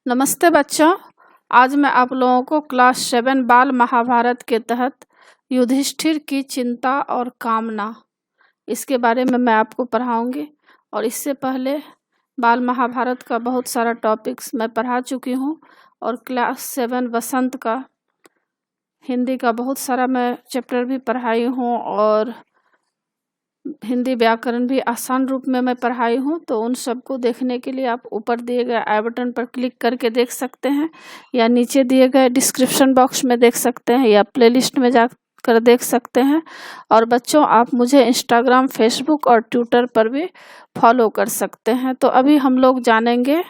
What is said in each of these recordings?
नमस्ते बच्चों। आज मैं आप लोगों को क्लास 7 बाल महाभारत के तहत युधिष्ठिर की चिंता और कामना इसके बारे में मैं आपको पढ़ाऊंगी। और इससे पहले बाल महाभारत का बहुत सारा टॉपिक्स मैं पढ़ा चुकी हूँ और क्लास 7 वसंत का हिंदी का बहुत सारा मैं चैप्टर भी पढ़ाई हूँ और हिंदी व्याकरण भी आसान रूप में मैं पढ़ाई हूँ। तो उन सबको देखने के लिए आप ऊपर दिए गए आई बटन पर क्लिक करके देख सकते हैं या नीचे दिए गए डिस्क्रिप्शन बॉक्स में देख सकते हैं या प्लेलिस्ट में जाकर देख सकते हैं। और बच्चों, आप मुझे इंस्टाग्राम, फेसबुक और ट्विटर पर भी फॉलो कर सकते हैं। तो अभी हम लोग जानेंगे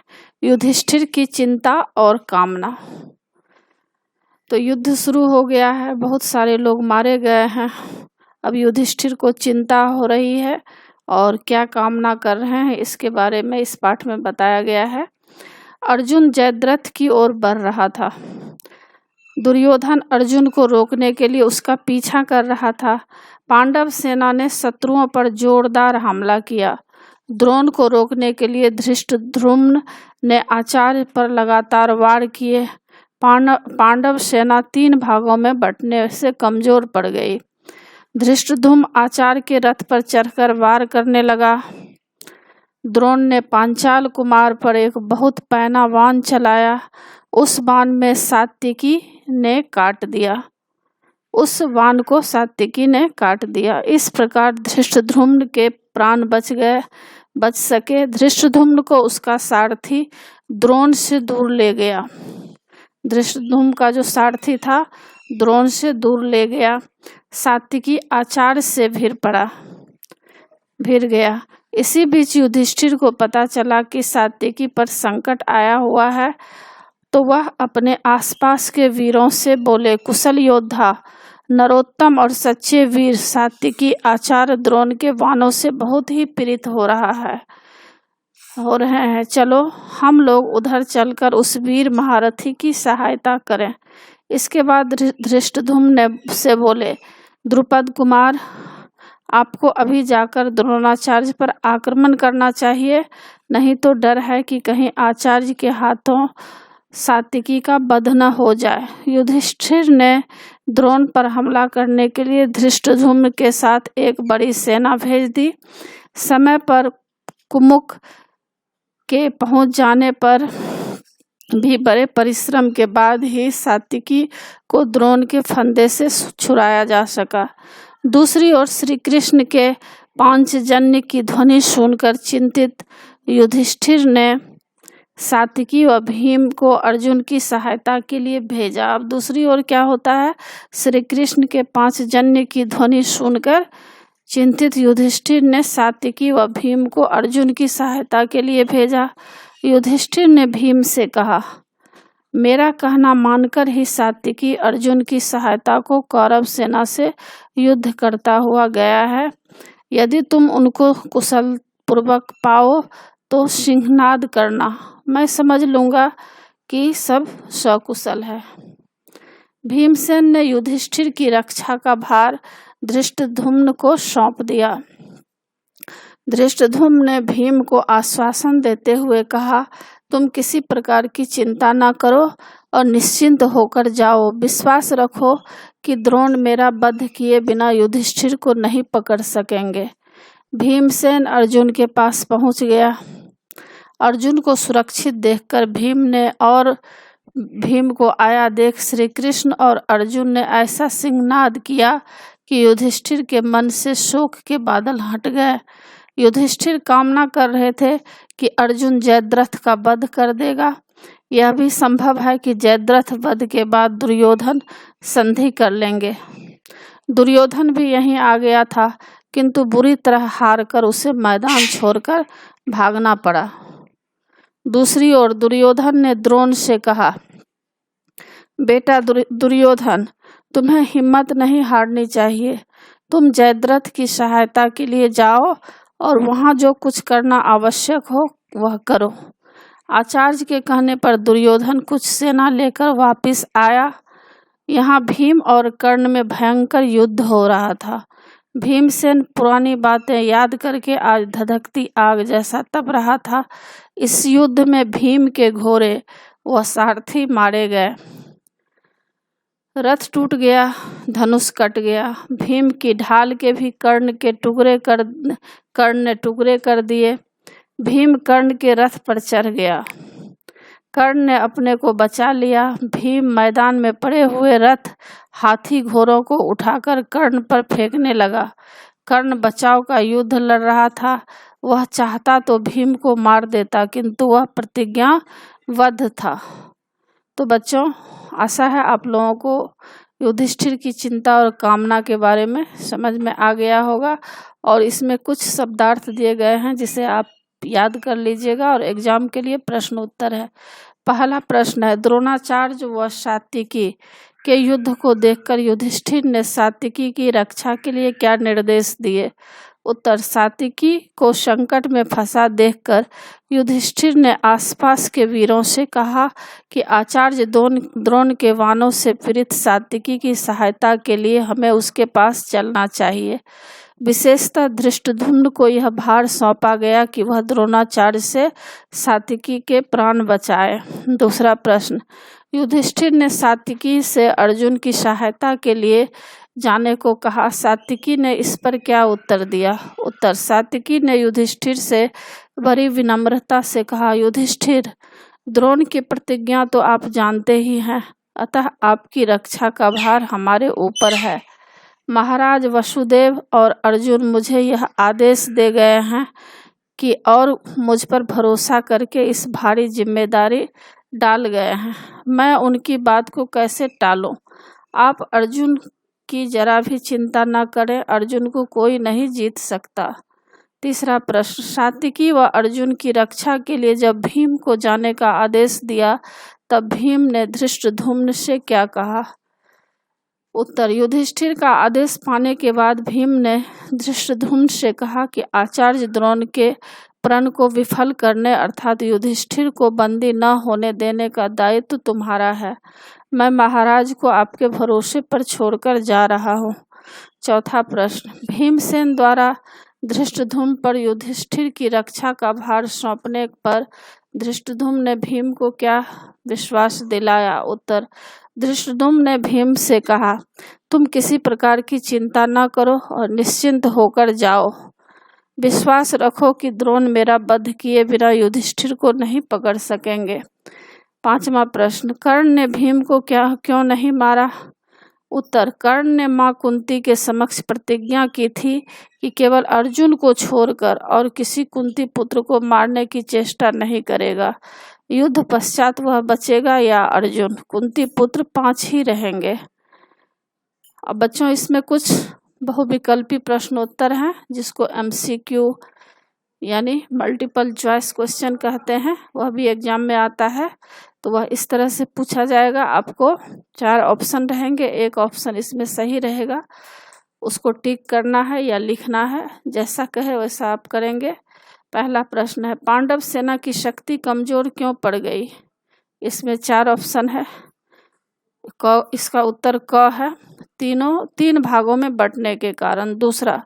युधिष्ठिर की चिंता और कामना। तो युद्ध शुरू हो गया है, बहुत सारे लोग मारे गए हैं। अब युधिष्ठिर को चिंता हो रही है और क्या कामना कर रहे हैं इसके बारे में इस पाठ में बताया गया है। अर्जुन जयद्रथ की ओर बढ़ रहा था। दुर्योधन अर्जुन को रोकने के लिए उसका पीछा कर रहा था। पांडव सेना ने शत्रुओं पर जोरदार हमला किया। द्रोण को रोकने के लिए धृष्टद्युम्न ने आचार्य पर लगातार वार किए। पांडव सेना 3 भागों में बंटने से कमजोर पड़ गई। धृष्टद्युम्न आचार्य के रथ पर चढ़कर वार करने लगा। द्रोण ने पांचाल कुमार पर एक बहुत पैना बाण चलाया। उस बाण में सात्विकी ने काट दिया। इस प्रकार धृष्टद्युम्न के प्राण बच सके। धृष्टद्युम्न को उसका सारथी द्रोण से दूर ले गया। धृष्टद्युम्न का जो सारथी था द्रोण से दूर ले गया। सात्विकी आचार्य से भिड़ गया। इसी बीच युधिष्ठिर को पता चला कि सात्विकी पर संकट आया हुआ है, तो वह अपने आसपास के वीरों से बोले, कुशल योद्धा, नरोत्तम और सच्चे वीर सात्विकी आचार्य द्रोण के बाणों से बहुत ही पीड़ित हो रहे हैं। चलो हम लोग उधर चलकर उस वीर महारथी की सहायता करें। इसके बाद धृष्टद्युम्न से बोले, द्रुपद कुमार, आपको अभी जाकर द्रोणाचार्य पर आक्रमण करना चाहिए, नहीं तो डर है कि कहीं आचार्य के हाथों सात्विकी का वध न हो जाए। युधिष्ठिर ने द्रोण पर हमला करने के लिए धृष्टद्युम्न के साथ एक बड़ी सेना भेज दी। समय पर कुमुक के पहुंच जाने पर भी बड़े परिश्रम के बाद ही सात्विकी को द्रोण के फंदे से छुड़ाया जा सका। दूसरी ओर श्री कृष्ण के पांचजन्य की ध्वनि सुनकर चिंतित युधिष्ठिर ने सात्विकी व भीम को अर्जुन की सहायता के लिए भेजा। अब दूसरी ओर क्या होता है, श्री कृष्ण के पांचजन्य की ध्वनि सुनकर चिंतित युधिष्ठिर ने सात्विकी व भीम को अर्जुन की सहायता के लिए भेजा। युधिष्ठिर ने भीम से कहा, मेरा कहना मानकर ही सात्विकी अर्जुन की सहायता को कौरव सेना से युद्ध करता हुआ गया है। यदि तुम उनको कुशल पूर्वक पाओ तो सिंहनाद करना, मैं समझ लूंगा कि सब सकुशल है। भीमसेन ने युधिष्ठिर की रक्षा का भार धृष्टद्युम्न को सौंप दिया। धृष्टद्युम्न ने भीम को आश्वासन देते हुए कहा, तुम किसी प्रकार की चिंता न करो और निश्चिंत होकर जाओ। विश्वास रखो कि द्रोण मेरा वध किए बिना युधिष्ठिर को नहीं पकड़ सकेंगे। भीमसेन अर्जुन के पास पहुंच गया। अर्जुन को सुरक्षित देखकर भीम को आया देख श्री कृष्ण और अर्जुन ने ऐसा सिंहनाद किया कि युधिष्ठिर के मन से शोक के बादल हट गए। युधिष्ठिर कामना कर रहे थे कि अर्जुन जयद्रथ का वध कर देगा। यह भी संभव है कि जयद्रथ वध के बाद दुर्योधन संधि कर लेंगे। दुर्योधन भी यहीं आ गया था, किंतु बुरी तरह हार कर उसे मैदान छोड़कर भागना पड़ा। दूसरी ओर दुर्योधन ने द्रोण से कहा, बेटा दुर्योधन, तुम्हें हिम्मत नहीं हारनी चाहिए। तुम जयद्रथ की सहायता के लिए जाओ और वहां जो कुछ करना आवश्यक हो वह करो। आचार्य के कहने पर दुर्योधन कुछ सेना लेकर वापस आया। यहाँ भीम और कर्ण में भयंकर युद्ध हो रहा था। भीमसेन पुरानी बातें याद करके आज धधकती आग जैसा तप रहा था। इस युद्ध में भीम के घोड़े वह सारथी मारे गए। रथ टूट गया, धनुष कट गया। भीम की ढाल के भी कर्ण ने टुकड़े कर दिए। भीम कर्ण के रथ पर चढ़ गया। कर्ण ने अपने को बचा लिया। भीम मैदान में पड़े हुए रथ, हाथी, घोड़ों को उठाकर कर्ण पर फेंकने लगा। कर्ण बचाव का युद्ध लड़ रहा था। वह चाहता तो भीम को मार देता, किंतु वह प्रतिज्ञाबद्ध था। तो बच्चों, आशा है आप लोगों को युधिष्ठिर की चिंता और कामना के बारे में समझ में आ गया होगा। और इसमें कुछ शब्दार्थ दिए गए हैं जिसे आप याद कर लीजिएगा और एग्जाम के लिए प्रश्न उत्तर है। पहला प्रश्न है, द्रोणाचार्य व सात्विकी के युद्ध को देखकर युधिष्ठिर ने सात्विकी की रक्षा के लिए क्या निर्देश दिए? उत्तर, सात्विकी को संकट में फंसा देखकर युधिष्ठिर ने आसपास के वीरों से कहा कि आचार्य द्रोण के वाणों से पीड़ित सात्विकी की सहायता के लिए हमें उसके पास चलना चाहिए। विशेषतः धृष्टद्युम्न को यह भार सौंपा गया कि वह द्रोणाचार्य से सात्विकी के प्राण बचाए। दूसरा प्रश्न, युधिष्ठिर ने सात्विकी से अर्जुन की सहायता के लिए जाने को कहा। सात्विकी ने इस पर क्या उत्तर दिया? उत्तर, सात्विकी ने युधिष्ठिर से बड़ी विनम्रता से कहा, युधिष्ठिर, द्रोण की प्रतिज्ञा तो आप जानते ही हैं, अतः आपकी रक्षा का भार हमारे ऊपर है। महाराज वसुदेव और अर्जुन मुझे यह आदेश दे गए हैं कि और मुझ पर भरोसा करके इस भारी जिम्मेदारी डाल गए हैं। मैं उनकी बात को कैसे टालूं? आप अर्जुन की जरा भी चिंता न करें, अर्जुन को कोई नहीं जीत सकता। तीसरा प्रश्न, सात्विकी व अर्जुन की रक्षा के लिए जब भीम को जाने का आदेश दिया तब भीम ने धृष्टद्युम्न से क्या कहा? उत्तर, युधिष्ठिर का आदेश पाने के बाद भीम ने धृष्टद्युम्न से कहा कि आचार्य द्रोण के प्रण को विफल करने अर्थात युधिष्ठिर को बंदी न होने देने का दायित्व तुम्हारा है। मैं महाराज को आपके भरोसे पर छोड़कर जा रहा हूँ। चौथा प्रश्न, भीमसेन द्वारा धृष्टद्युम्न पर युधिष्ठिर की रक्षा का भार सौंपने पर धृष्टद्युम्न ने भीम को क्या विश्वास दिलाया? उत्तर, धृष्टद्युम्न ने भीम से कहा, तुम किसी प्रकार की चिंता न करो और निश्चिंत होकर जाओ। विश्वास रखो कि द्रोण मेरा वध किए बिना युधिष्ठिर को नहीं पकड़ सकेंगे। पांचवा प्रश्न, कर्ण ने भीम को क्यों नहीं मारा? उत्तर, कर्ण ने मां कुंती के समक्ष प्रतिज्ञा की थी कि केवल अर्जुन को छोड़कर और किसी कुंती पुत्र को मारने की चेष्टा नहीं करेगा। युद्ध पश्चात वह बचेगा या अर्जुन? कुंती पुत्र 5 ही रहेंगे। अब बच्चों, इसमें कुछ बहुविकल्पी प्रश्नोत्तर हैं जिसको MCQ यानी मल्टीपल चॉइस क्वेश्चन कहते हैं। वह भी एग्जाम में आता है। तो वह इस तरह से पूछा जाएगा। आपको 4 ऑप्शन रहेंगे, एक ऑप्शन इसमें सही रहेगा, उसको टिक करना है या लिखना है, जैसा कहे वैसा आप करेंगे। पहला प्रश्न है, पांडव सेना की शक्ति कमजोर क्यों पड़ गई? इसमें 4 ऑप्शन है। इसका उत्तर क है, 3 भागों में बंटने के कारण। दूसरा,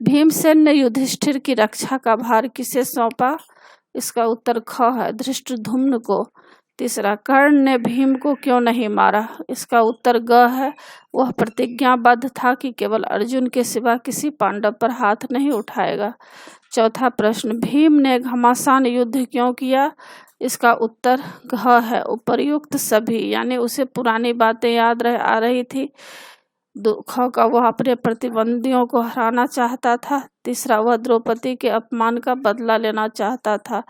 भीमसेन ने युधिष्ठिर की रक्षा का भार किसे सौंपा? इसका उत्तर ख है, धृष्टद्युम्न को। तीसरा, कर्ण ने भीम को क्यों नहीं मारा? इसका उत्तर ग है, वह प्रतिज्ञाबद्ध था कि केवल अर्जुन के सिवा किसी पांडव पर हाथ नहीं उठाएगा। चौथा प्रश्न, भीम ने घमासान युद्ध क्यों किया? इसका उत्तर घ है, उपर्युक्त सभी, यानी उसे पुरानी बातें याद आ रही थी। ख का वह अपने प्रतिद्वंदियों को हराना चाहता था। तीसरा, वह द्रौपदी के अपमान का बदला लेना चाहता था।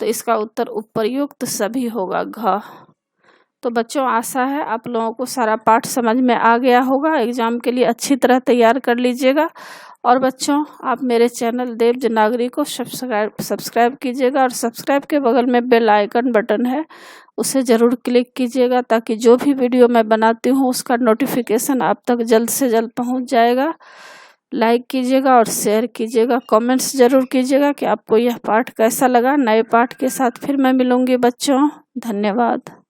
तो इसका उत्तर उपर्युक्त सभी होगा, घ। तो बच्चों, आशा है आप लोगों को सारा पाठ समझ में आ गया होगा। एग्जाम के लिए अच्छी तरह तैयार कर लीजिएगा। और बच्चों, आप मेरे चैनल देव जनागरी को सब्सक्राइब कीजिएगा और सब्सक्राइब के बगल में बेल आइकन बटन है, उसे ज़रूर क्लिक कीजिएगा ताकि जो भी वीडियो मैं बनाती हूँ उसका नोटिफिकेशन आप तक जल्द से जल्द पहुँच जाएगा। लाइक कीजिएगा और शेयर कीजिएगा, कमेंट्स ज़रूर कीजिएगा कि आपको यह पाठ कैसा लगा। नए पाठ के साथ फिर मैं मिलूँगी बच्चों। धन्यवाद।